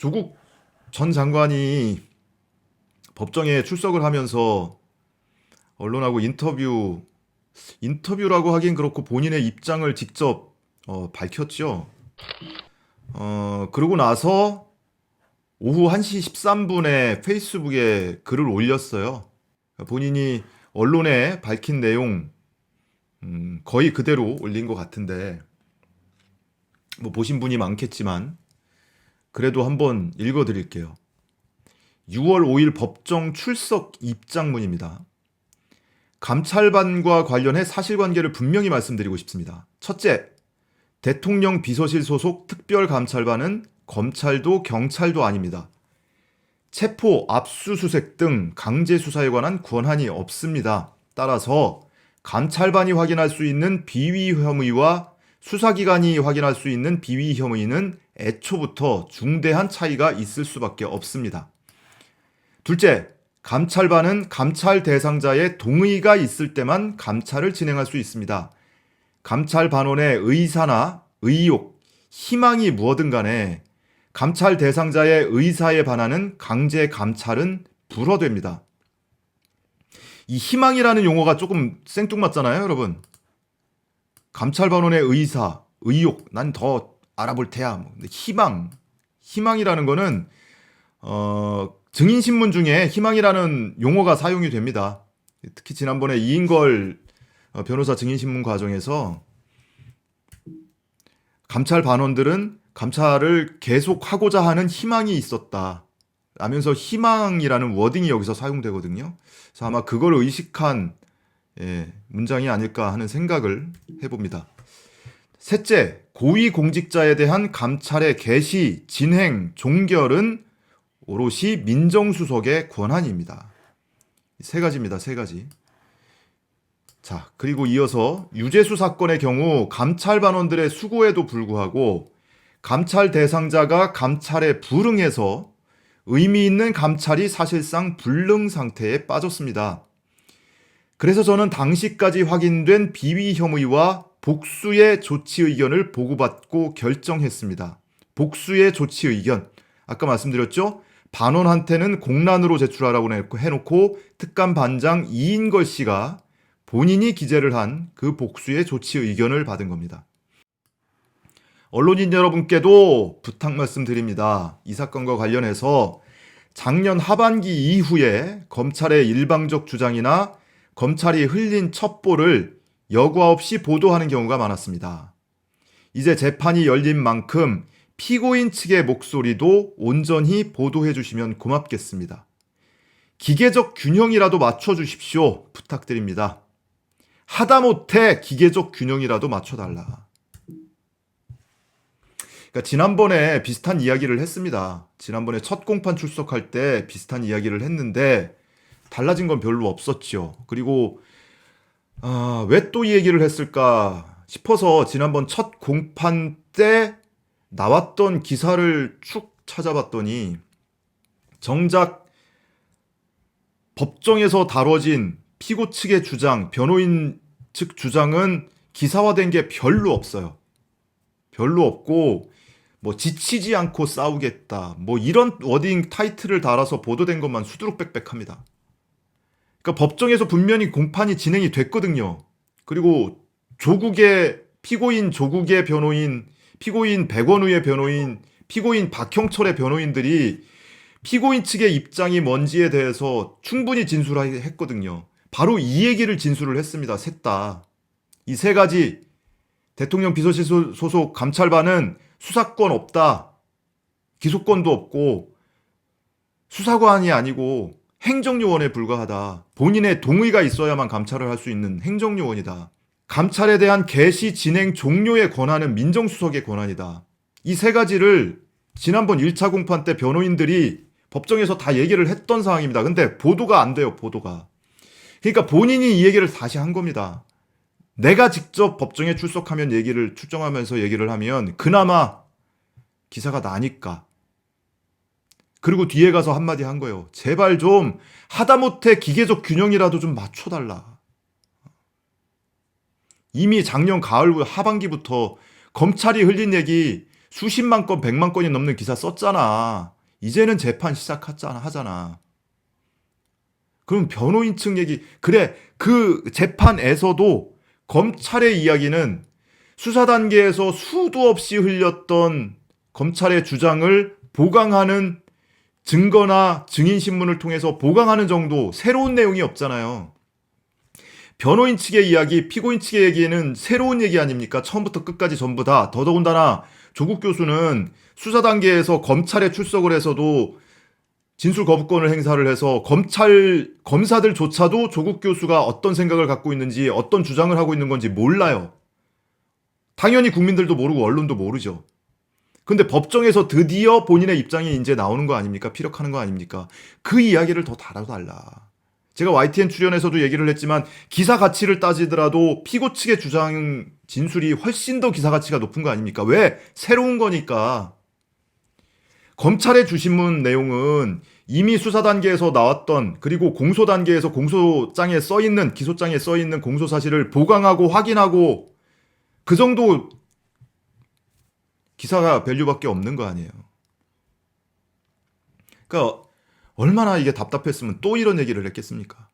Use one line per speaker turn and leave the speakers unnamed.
조국 전 장관이 법정에 출석을 하면서 언론하고 인터뷰라고 하긴 그렇고 본인의 입장을 직접 밝혔죠. 그러고 나서 오후 1시 13분에 페이스북에 글을 올렸어요. 본인이 언론에 밝힌 내용 거의 그대로 올린 것 같은데 뭐 보신 분이 많겠지만 그래도 한번 읽어드릴게요. 6월 5일 법정 출석 입장문입니다. 감찰반과 관련해 사실관계를 분명히 말씀드리고 싶습니다. 첫째, 대통령 비서실 소속 특별감찰반은 검찰도 경찰도 아닙니다. 체포, 압수수색 등 강제 수사에 관한 권한이 없습니다. 따라서 감찰반이 확인할 수 있는 비위 혐의와 수사기관이 확인할 수 있는 비위 혐의는 애초부터 중대한 차이가 있을 수밖에 없습니다. 둘째, 감찰반은 감찰 대상자의 동의가 있을 때만 감찰을 진행할 수 있습니다. 감찰반원의 의사나 의욕, 희망이 무엇든 간에 감찰 대상자의 의사에 반하는 강제 감찰은 불허됩니다. 이 희망이라는 용어가 조금 생뚱맞잖아요, 여러분. 감찰반원의 의사, 의욕, 난 더 알아볼 테야. 근데 희망이라는 거는 증인신문 중에 희망이라는 용어가 사용이 됩니다. 특히 지난번에 이인걸 변호사 증인신문 과정에서 감찰 반원들은 감찰을 계속하고자 하는 희망이 있었다 라면서 희망이라는 워딩이 여기서 사용되거든요. 그래서 아마 그걸 의식한 문장이 아닐까 하는 생각을 해봅니다. 셋째, 고위공직자에 대한 감찰의 개시, 진행, 종결은 오롯이 민정수석의 권한입니다. 세 가지입니다. 세 가지. 자, 그리고 이어서 유재수 사건의 경우 감찰반원들의 수고에도 불구하고 감찰 대상자가 감찰에 불응해서 의미 있는 감찰이 사실상 불능 상태에 빠졌습니다. 그래서 저는 당시까지 확인된 비위 혐의와 복수의 조치 의견을 보고받고 결정했습니다. 복수의 조치 의견. 아까 말씀드렸죠? 반원한테는 공란으로 제출하라고 해놓고 특감 반장 이인걸 씨가 본인이 기재를 한 그 복수의 조치 의견을 받은 겁니다. 언론인 여러분께도 부탁 말씀드립니다. 이 사건과 관련해서 작년 하반기 이후에 검찰의 일방적 주장이나 검찰이 흘린 첩보를 여과 없이 보도하는 경우가 많았습니다. 이제 재판이 열린 만큼 피고인 측의 목소리도 온전히 보도해 주시면 고맙겠습니다. 기계적 균형이라도 맞춰 주십시오. 부탁드립니다. 하다못해 기계적 균형이라도 맞춰달라. 그러니까 지난번에 비슷한 이야기를 했습니다. 지난번에 첫 공판 출석할 때 비슷한 이야기를 했는데 달라진 건 별로 없었죠. 그리고 왜 또 이 얘기를 했을까 싶어서 지난번 첫 공판 때 나왔던 기사를 쭉 찾아봤더니 정작 법정에서 다뤄진 피고 측의 주장, 변호인 측 주장은 기사화된 게 별로 없어요. 별로 없고 뭐 지치지 않고 싸우겠다. 뭐 이런 워딩 타이틀을 달아서 보도된 것만 수두룩빽빽합니다. 그러니까 법정에서 분명히 공판이 진행이 됐거든요. 그리고 피고인 조국의 변호인, 피고인 백원우의 변호인, 피고인 박형철의 변호인들이 피고인 측의 입장이 뭔지에 대해서 충분히 진술했거든요. 바로 이 얘기를 진술을 했습니다. 셋 다. 이 세 가지 대통령 비서실 소속 감찰반은 수사권 없다. 기소권도 없고 수사관이 아니고 행정요원에 불과하다. 본인의 동의가 있어야만 감찰을 할 수 있는 행정요원이다. 감찰에 대한 개시 진행 종료의 권한은 민정수석의 권한이다. 이 세 가지를 지난번 1차 공판 때 변호인들이 법정에서 다 얘기를 했던 상황입니다. 근데 보도가 안 돼요. 보도가. 그러니까 본인이 이 얘기를 다시 한 겁니다. 내가 직접 법정에 출정하면서 얘기를 하면 그나마 기사가 나니까. 그리고 뒤에 가서 한마디 한 거예요. 제발 좀 하다못해 기계적 균형이라도 좀 맞춰달라. 이미 작년 가을 하반기부터 검찰이 흘린 얘기 수십만 건, 100만 건이 넘는 기사 썼잖아. 이제는 재판 하잖아. 그럼 변호인 측 얘기, 그래, 그 재판에서도 검찰의 이야기는 수사 단계에서 수도 없이 흘렸던 검찰의 주장을 보강하는 증거나 증인신문을 통해서 보강하는 정도, 새로운 내용이 없잖아요. 변호인 측의 이야기, 피고인 측의 얘기는 새로운 얘기 아닙니까? 처음부터 끝까지 전부 다. 더더군다나 조국 교수는 수사 단계에서 검찰에 출석을 해서도 진술 거부권을 행사를 해서 검사들조차도 조국 교수가 어떤 생각을 갖고 있는지, 어떤 주장을 하고 있는 건지 몰라요. 당연히 국민들도 모르고 언론도 모르죠. 근데 법정에서 드디어 본인의 입장이 이제 나오는 거 아닙니까? 피력하는 거 아닙니까? 그 이야기를 더 달아달라. 제가 YTN 출연에서도 얘기를 했지만 기사 가치를 따지더라도 피고 측의 주장 진술이 훨씬 더 기사 가치가 높은 거 아닙니까? 왜? 새로운 거니까. 검찰의 주신문 내용은 이미 수사 단계에서 나왔던, 그리고 공소 단계에서 공소장에 써있는, 기소장에 써있는 공소 사실을 보강하고 확인하고 그 정도 기사가 밸류밖에 없는 거 아니에요. 그러니까 얼마나 이게 답답했으면 또 이런 얘기를 했겠습니까?